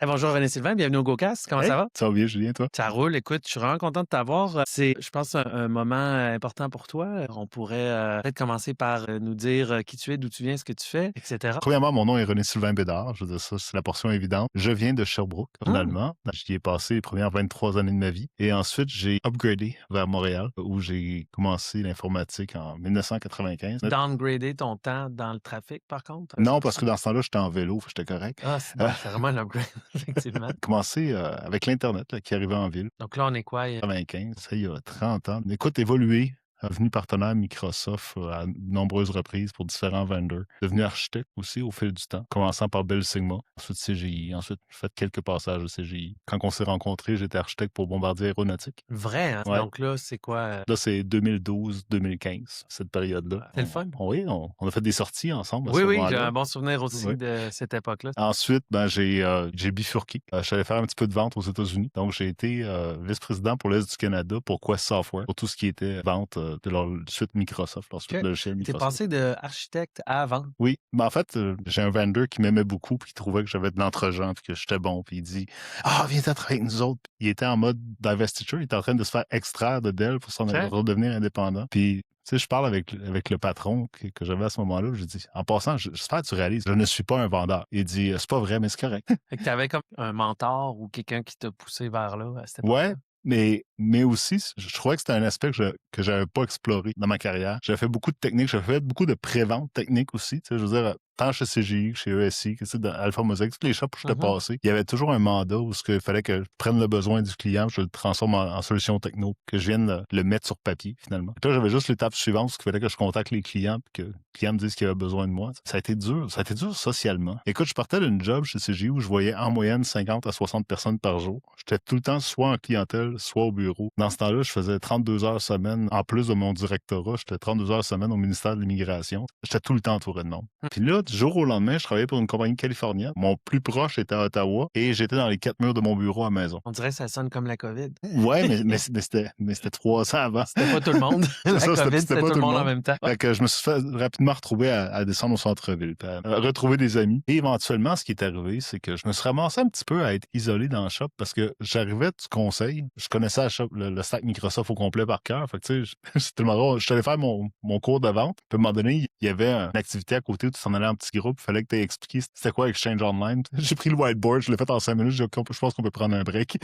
Bonjour René-Sylvain, bienvenue au GoCast. Comment Hey, ça va? ça va bien, Julien, toi? Ça roule, écoute, je suis vraiment content de t'avoir. C'est, je pense, un moment important pour toi. On pourrait peut-être commencer par nous dire qui tu es, d'où tu viens, ce que tu fais, etc. Premièrement, mon nom est René-Sylvain Bédard. Je veux dire, ça, c'est la portion évidente. Je viens de Sherbrooke, Hum, finalement. J'y ai passé les premières 23 années de ma vie. Et ensuite, j'ai upgradé vers Montréal, où j'ai commencé l'informatique en 1995. Downgrader ton temps dans le trafic, par contre. Non, C'est parce ça? que dans ce temps-là, j'étais en vélo, j'étais correct. Ah, Euh, bon, c'est vraiment un upgrade, effectivement. commencé avec l'Internet là, qui arrivait en ville. Donc là, on est quoi? 95, ça, il y a 30 ans. Écoute, évolué, devenu partenaire Microsoft à de nombreuses reprises pour différents vendors. Devenu architecte aussi au fil du temps, commençant par Bell Sigma, ensuite CGI, ensuite j'ai fait quelques passages de CGI. Quand on s'est rencontrés, j'étais architecte pour Bombardier Aéronautique. Vrai, hein? Ouais. Donc là, c'est quoi? Là, c'est 2012-2015, cette période-là. C'est le fun. Oui, on a fait des sorties ensemble à Oui, ce oui, j'ai un moment-là. bon souvenir aussi Oui. de cette époque-là. Ensuite, j'ai bifurqué. Je suis allé faire un petit peu de vente aux États-Unis. Donc, j'ai été vice-président pour l'Est du Canada pour Quest Software, pour tout ce qui était vente de leur suite Microsoft, leur suite OK. logicielle T'es Microsoft. passé de architecte à vente. Oui, mais en fait, j'ai un vendor qui m'aimait beaucoup, puis qui trouvait que j'avais de l'entre-gens, puis que j'étais bon, puis il dit « Ah, viens travailler avec nous autres. » Il était en mode divestiture, il était en train de se faire extraire de Dell pour OK. redevenir indépendant. Puis, tu sais, je parle avec le patron que j'avais à ce moment-là, je dis « En passant, j'espère que tu réalises, je ne suis pas un vendeur. » Il dit « C'est pas vrai, mais c'est correct. » Fait que t'avais comme un mentor ou quelqu'un qui t'a poussé vers là à cette Ouais, époque-là? mais aussi, je trouvais que c'était un aspect que j'avais pas exploré dans ma carrière. J'avais fait beaucoup de techniques, j'avais fait beaucoup de pré-vente technique aussi. Tu sais, je veux dire, tant chez CGI que chez ESI, que, tu sais, dans Alpha Mosaic, toutes les shops où j'étais Mhm. passé, il y avait toujours un mandat où il fallait que je prenne le besoin du client, je le transforme en solution techno, que je vienne le mettre sur papier, finalement. Puis là, j'avais juste l'étape suivante, ce qu'il fallait que je contacte les clients, puis que les clients me disent qu'il y avait besoin de moi. Ça a été dur socialement. Écoute, je partais d'une job chez CGI où je voyais en moyenne 50 à 60 personnes par jour. J'étais tout le temps soit en clientèle, soit au bureau. Dans ce temps-là, je faisais 32 heures semaine. En plus de mon directorat, j'étais 32 heures semaine au ministère de l'Immigration. J'étais tout le temps entouré de monde. Puis là, du jour au lendemain, je travaillais pour une compagnie californienne. Mon plus proche était à Ottawa et j'étais dans les 4 murs de mon bureau à la maison. On dirait que ça sonne comme la COVID. Ouais, mais c'était 3 ans avant. C'était pas tout le monde. C'est La ça, COVID, c'était c'était pas tout le monde en même temps. Fait que je me suis fait rapidement retrouver à descendre au centre-ville, puis à retrouver des amis. Et éventuellement, ce qui est arrivé, c'est que je me suis ramassé un petit peu à être isolé dans le shop parce que j'arrivais du conseil. Je connaissais le stack Microsoft au complet par cœur. Fait que tu sais, c'est tellement drôle. Je suis allé faire mon cours de vente. Puis à un moment donné, il y avait une activité à côté où tu t'en allais en petit groupe. Il fallait que tu aies expliqué c'était quoi Exchange Online. J'ai pris le whiteboard, je l'ai fait en 5 minutes. J'ai dit, je pense qu'on peut prendre un break.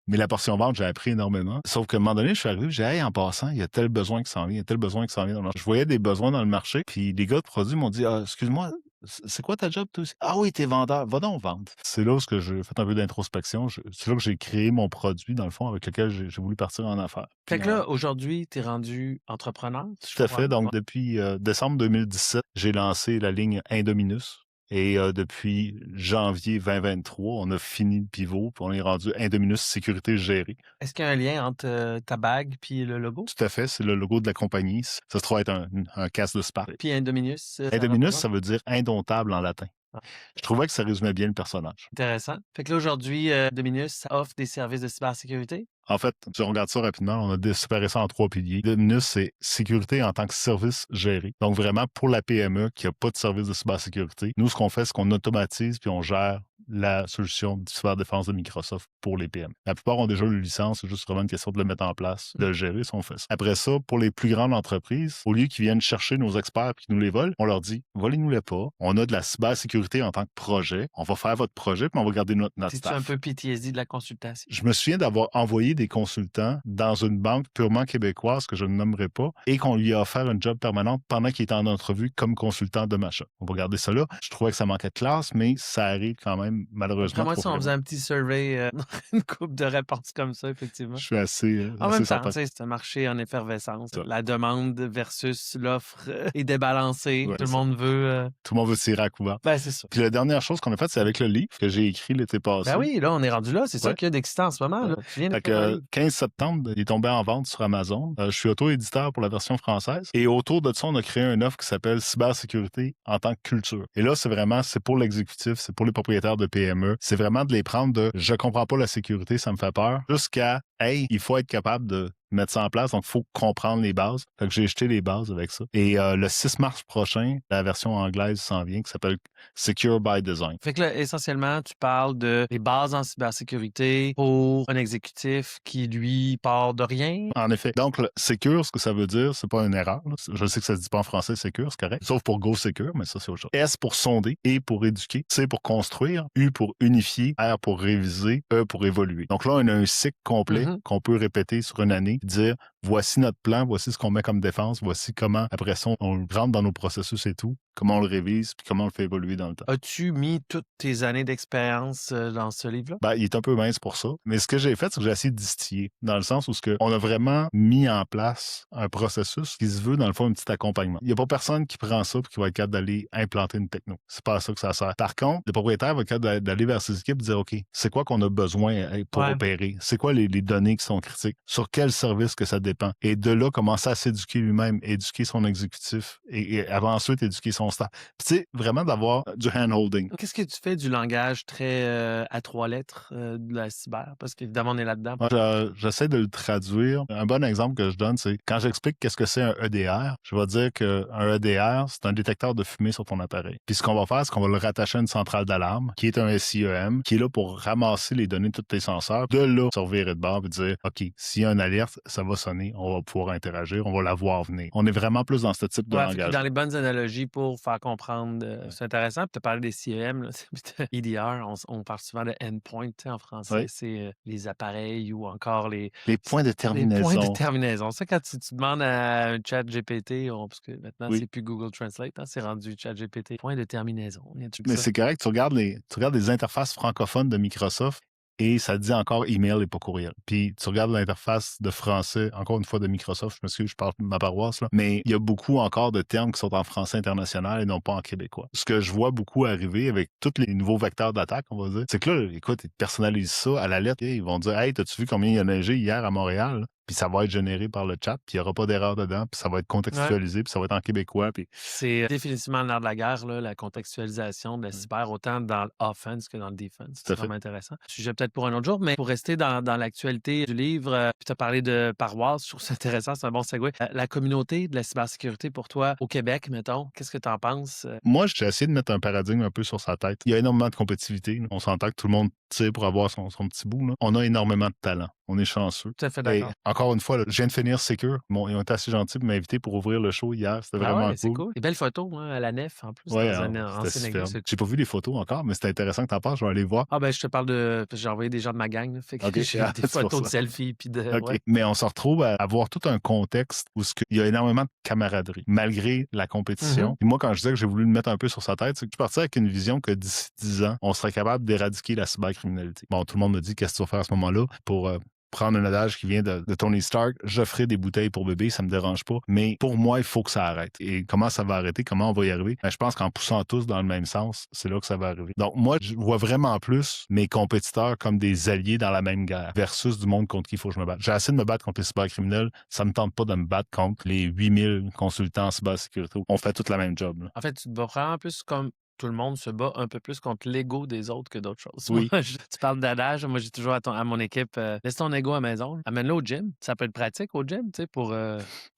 Mais la portion vente, j'ai appris énormément. Sauf qu'à un moment donné, je suis arrivé, j'ai dit, hey, en passant, il y a tel besoin qui s'en vient, il y a tel besoin qui s'en vient dans le marché. Je voyais des besoins dans le marché, puis les gars de produits m'ont dit, ah, excuse-moi, c'est quoi ta job, toi aussi? Ah oui, t'es vendeur, va donc vendre. C'est là où j'ai fait un peu d'introspection. C'est là que j'ai créé mon produit, dans le fond, avec lequel j'ai voulu partir en affaires. Fait Puis, que là, aujourd'hui, t'es rendu entrepreneur. Si je tout à comprends fait. bien. Donc, depuis décembre 2017, j'ai lancé la ligne Indominus. Et depuis janvier 2023, on a fini le pivot, puis on est rendu Indominus Sécurité Gérée. Est-ce qu'il y a un lien entre ta bague puis le logo? Tout à fait, c'est le logo de la compagnie. Ça se trouve être un casque de Spark. Puis Indominus, ça Indominus, représente? ça veut dire indomptable en latin. Ah, Je trouvais que ça résumait bien le personnage. intéressant. Fait que là, aujourd'hui, Indominus ça offre des services de cybersécurité. En fait, si on regarde ça rapidement, on a séparé ça en 3 piliers. Indominus, c'est sécurité en tant que service géré. Donc vraiment, pour la PME qui n'a pas de service de cybersécurité, nous, ce qu'on fait, c'est qu'on automatise puis on gère la solution de cyberdéfense de Microsoft pour les PM. La plupart ont déjà le licence, c'est juste vraiment une question de le mettre en place, de le gérer si on fait ça. Après ça, pour les plus grandes entreprises, au lieu qu'ils viennent chercher nos experts et qu'ils nous les volent, on leur dit, volez-nous-les pas. On a de la cybersécurité en tant que projet. On va faire votre projet puis on va garder notre C'est-tu staff. un peu PTSD de la consultation? Je me souviens d'avoir envoyé des consultants dans une banque purement québécoise que je ne nommerai pas et qu'on lui a offert un job permanent pendant qu'il était en entrevue comme consultant de machin. On va garder ça là. Je trouvais que ça manquait de classe, mais ça arrive quand même malheureusement. Après moi, trop si on faisait fréquemment. un petit survey, une coupe de réponses comme ça, effectivement. Je suis assez, En assez même temps, certain. tu sais, c'est un marché en effervescence. Ça. La demande versus l'offre est débalancée. Ouais, Tout le ça. monde veut. Tout le monde veut tirer à couvert. Ben, c'est ça. Puis la dernière chose qu'on a faite, c'est avec le livre que j'ai écrit l'été passé. Ben oui, là, on est rendu là. C'est ça Ouais. qu'il y a d'excitant en ce moment. Là. Tu viens de Fait faire un que livre. 15 septembre, il est tombé en vente sur Amazon. Je suis auto-éditeur pour la version française. Et autour de ça, on a créé une offre qui s'appelle Cybersécurité en tant que culture. Et là, c'est pour l'exécutif, c'est pour les propriétaires de PME. C'est vraiment de les prendre de « je comprends pas la sécurité, ça me fait peur » jusqu'à « hey, il faut être capable de mettre ça en place. Donc, il faut comprendre les bases. Fait que j'ai jeté les bases avec ça. Et le 6 mars prochain, la version anglaise s'en vient qui s'appelle Secure by Design. Fait que là, essentiellement, tu parles de les bases en cybersécurité pour un exécutif qui, lui, part de rien. En effet. Donc, le secure, ce que ça veut dire, c'est pas une erreur. Là. Je sais que ça se dit pas en français, secure, c'est correct. Sauf pour Go Secure, mais ça, c'est autre chose. S pour sonder, E pour éduquer, C pour construire, U pour unifier, R pour réviser, E pour évoluer. Donc là, on a un cycle complet qu'on peut répéter sur une année, dire voici notre plan, voici ce qu'on met comme défense, voici comment, après ça, on rentre dans nos processus et tout, comment on le révise, puis comment on le fait évoluer dans le temps. As-tu mis toutes tes années d'expérience dans ce livre-là? Ben, il est un peu mince pour ça. Mais ce que j'ai fait, c'est que j'ai essayé de distiller, dans le sens où on a vraiment mis en place un processus qui se veut, dans le fond, un petit accompagnement. Il n'y a pas personne qui prend ça et qui va être capable d'aller implanter une techno. C'est pas à ça que ça sert. Par contre, le propriétaire va être capable d'aller vers ses équipes et dire, OK, c'est quoi qu'on a besoin pour opérer? C'est quoi les données qui sont critiques? Sur quel service que ça dépend? Et de là, commencer à s'éduquer lui-même, éduquer son exécutif et avant ensuite éduquer son staff. Puis, tu sais, vraiment d'avoir du hand-holding. Qu'est-ce que tu fais du langage très à 3 lettres de la cyber? Parce qu'évidemment, on est là-dedans. J'essaie de le traduire. Un bon exemple que je donne, c'est quand j'explique qu'est-ce que c'est un EDR, je vais dire qu'un EDR, c'est un détecteur de fumée sur ton appareil. Puis ce qu'on va faire, c'est qu'on va le rattacher à une centrale d'alarme, qui est un SIEM, qui est là pour ramasser les données de tous tes senseurs, de là, se revirer de bord et dire, OK, s'il y a une alerte, ça va sonner, on va pouvoir interagir, on va la voir venir. On est vraiment plus dans ce type de langage. Dans les bonnes analogies pour faire comprendre, c'est intéressant. Puis tu as parlé des CEM, là, EDR, on parle souvent de endpoint en français. C'est les appareils ou encore les points de terminaison. Les points de terminaison. Ça, quand tu demandes à un chat GPT, parce que maintenant, c'est plus Google Translate, c'est rendu chat GPT. Point de terminaison. Mais c'est correct, tu regardes les interfaces francophones de Microsoft, et ça dit encore email et pas courriel. Puis tu regardes l'interface de français, encore une fois de Microsoft, je m'excuse, je parle de ma paroisse, là, mais il y a beaucoup encore de termes qui sont en français international et non pas en québécois. Ce que je vois beaucoup arriver avec tous les nouveaux vecteurs d'attaque, on va dire, c'est que là, écoute, ils personnalisent ça à la lettre. Ils vont dire, hey, t'as-tu vu combien il y a neigé hier à Montréal? Là? Puis ça va être généré par le chat, puis il n'y aura pas d'erreur dedans, puis ça va être contextualisé, puis ça va être en québécois. Puis... C'est définitivement l'art de la guerre, là, la contextualisation de la cyber, autant dans l'offense que dans le defense. C'est vraiment intéressant. Sujet peut-être pour un autre jour, mais pour rester dans l'actualité du livre, puis tu as parlé de paroisse, je trouve ça intéressant, c'est un bon segue. La communauté de la cybersécurité pour toi, au Québec, mettons, qu'est-ce que tu en penses? Moi, j'ai essayé de mettre un paradigme un peu sur sa tête. Il y a énormément de compétitivité. On s'entend que tout le monde tire pour avoir son petit bout. Là. On a énormément de talent. On est chanceux. Tout à fait d'accord. Encore une fois, là, je viens de finir Secure. Bon, ils ont été assez gentils pour m'inviter pour ouvrir le show hier. C'était vraiment cool. C'est cool. Des belles photos à la nef, en plus. Oui, c'était super. J'ai pas vu les photos encore, mais c'était intéressant que t'en parles. Je vais aller voir. Ah ben, je te parle de... J'ai envoyé des gens de ma gang. Là, fait que j'ai des photos de selfies. Puis de... Mais on se retrouve à avoir tout un contexte où il y a énormément de camaraderie, malgré la compétition. Et moi, quand je disais que j'ai voulu le mettre un peu sur sa tête, c'est que je partais avec une vision que d'ici 10 ans, on serait capable d'éradiquer la cybercriminalité. Bon, tout le monde me dit qu'est-ce que tu vas faire à ce moment-là pour... prendre un adage qui vient de Tony Stark, je ferai des bouteilles pour bébé, ça me dérange pas. Mais pour moi, il faut que ça arrête. Et comment ça va arrêter? Comment on va y arriver? Ben, je pense qu'en poussant tous dans le même sens, c'est là que ça va arriver. Donc, moi, je vois vraiment plus mes compétiteurs comme des alliés dans la même guerre versus du monde contre qui il faut que je me batte. J'ai assez de me battre contre les cybercriminels. Ça me tente pas de me battre contre les 8000 consultants en cybersécurité. On fait tout la même job. Là. En fait, tu te bats vraiment plus comme tout le monde se bat un peu plus contre l'ego des autres que d'autres choses. Oui. Moi, tu parles d'adage. Moi, j'ai toujours à mon équipe, laisse ton ego à la maison. Amène-le au gym. Ça peut être pratique au gym, tu sais, pour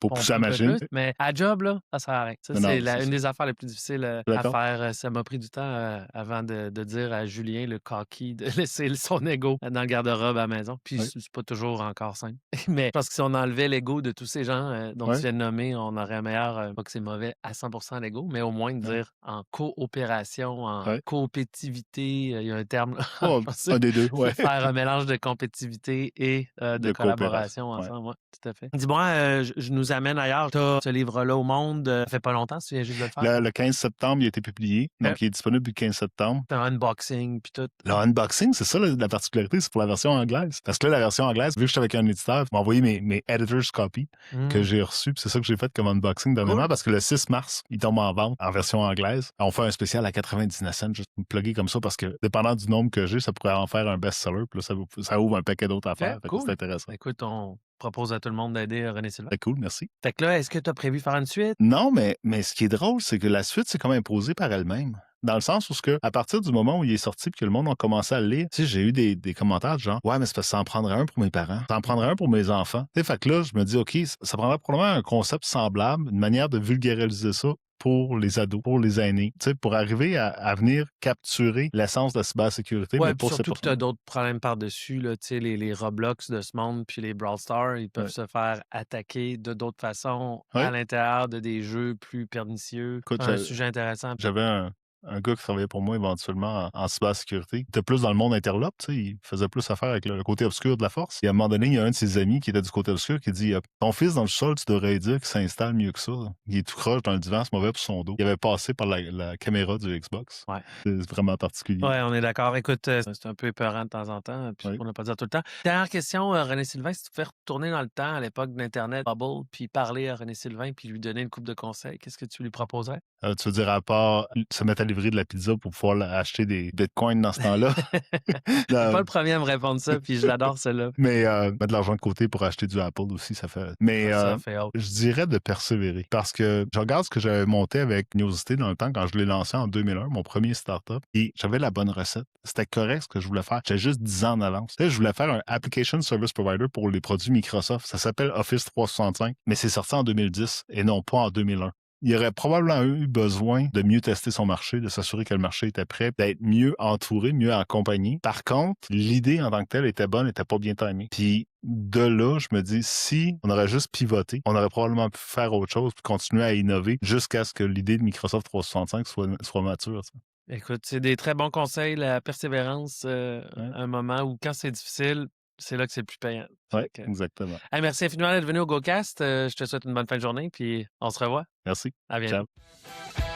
pousser la machine. Mais à job, là, ça sert à rien. Ça, c'est une des affaires les plus difficiles à faire. Ça m'a pris du temps avant de dire à Julien, le cocky, de laisser son ego dans le garde-robe à la maison. Puis, c'est pas toujours encore simple. Mais je pense que si on enlevait l'ego de tous ces gens dont tu viens de nommer, on aurait un meilleur, pas que c'est mauvais à 100% l'ego, mais au moins de dire en coopération, en compétitivité, il y a un terme. Un des deux, Faire un mélange de compétitivité et de collaboration ensemble. Tout à fait. Dis-moi, je nous amène ailleurs. Tu as ce livre-là au monde. Ça fait pas longtemps, tu viens juste de le faire? Le 15 septembre, il a été publié. Donc, il est disponible depuis le 15 septembre. C'est un unboxing, puis tout. Le unboxing, c'est ça la particularité, c'est pour la version anglaise. Parce que là, la version anglaise, vu que je suis avec un éditeur, il m'a envoyé mes editor's copy que j'ai reçus. C'est ça que j'ai fait comme unboxing dernièrement parce que le 6 mars, il tombe en vente en version anglaise. On fait un spécial à 99 cents, juste me plugger comme ça parce que, dépendant du nombre que j'ai, ça pourrait en faire un best-seller. Puis là, ça ouvre un paquet d'autres affaires. Cool. C'est intéressant. Écoute, on propose à tout le monde d'aider René Sylvain. C'est cool, merci. Fait que là, est-ce que tu as prévu faire une suite? Non, mais ce qui est drôle, c'est que la suite, c'est comme imposé par elle-même. Dans le sens où, à partir du moment où il est sorti et que le monde a commencé à le lire, j'ai eu des commentaires genre « Ouais, mais c'est parce que ça en prendrait un pour mes parents. Ça en prendrait un pour mes enfants. » Fait que là, je me dis « OK, ça prendrait probablement un concept semblable, une manière de vulgariser ça pour les ados, pour les aînés, pour arriver à venir capturer l'essence de la cybersécurité, mais pour surtout que tu as d'autres problèmes par-dessus, là, les Roblox de ce monde, puis les Brawl Stars, ils peuvent se faire attaquer de d'autres façons à l'intérieur de des jeux plus pernicieux. C'est un sujet intéressant. J'avais un gars qui travaillait pour moi éventuellement en cybersécurité. Il était plus dans le monde interlope, il faisait plus affaire avec le côté obscur de la force. Et à un moment donné, il y a un de ses amis qui était du côté obscur qui dit ton fils dans le sol, tu devrais dire qu'il s'installe mieux que ça. Il est tout croche dans le divan, c'est mauvais pour son dos. Il avait passé par la caméra du Xbox. Ouais. C'est vraiment particulier. Oui, on est d'accord. Écoute, c'est un peu épeurant de temps en temps, puis pour ne pas dire tout le temps. Dernière question, René Sylvain, si tu pouvais retourner dans le temps à l'époque d'Internet, Bubble, puis parler à René Sylvain, puis lui donner une coupe de conseils, qu'est-ce que tu lui proposerais? Tu veux dire à part se mettre à livrer de la pizza pour pouvoir acheter des bitcoins dans ce temps-là? Je suis pas le premier à me répondre ça, puis je l'adore, celle-là. Mais mettre de l'argent de côté pour acheter du Apple aussi, ça fait... Mais ça fait je dirais de persévérer. Parce que je regarde ce que j'avais monté avec Niosité dans le temps quand je l'ai lancé en 2001, mon premier startup, et j'avais la bonne recette. C'était correct ce que je voulais faire. J'avais juste 10 ans d'avance. Je voulais faire un Application Service Provider pour les produits Microsoft. Ça s'appelle Office 365, mais c'est sorti en 2010 et non pas en 2001. Il aurait probablement eu besoin de mieux tester son marché, de s'assurer que le marché était prêt, d'être mieux entouré, mieux accompagné. Par contre, l'idée en tant que telle était bonne, n'était pas bien timée. Puis de là, je me dis, si on aurait juste pivoté, on aurait probablement pu faire autre chose puis continuer à innover jusqu'à ce que l'idée de Microsoft 365 soit mature. Écoute, c'est des très bons conseils, la persévérance, un moment où quand c'est difficile, c'est là que c'est le plus payant. Oui, exactement. Merci infiniment d'être venu au GoCast. Je te souhaite une bonne fin de journée, puis on se revoit. Merci. À bientôt. Ciao.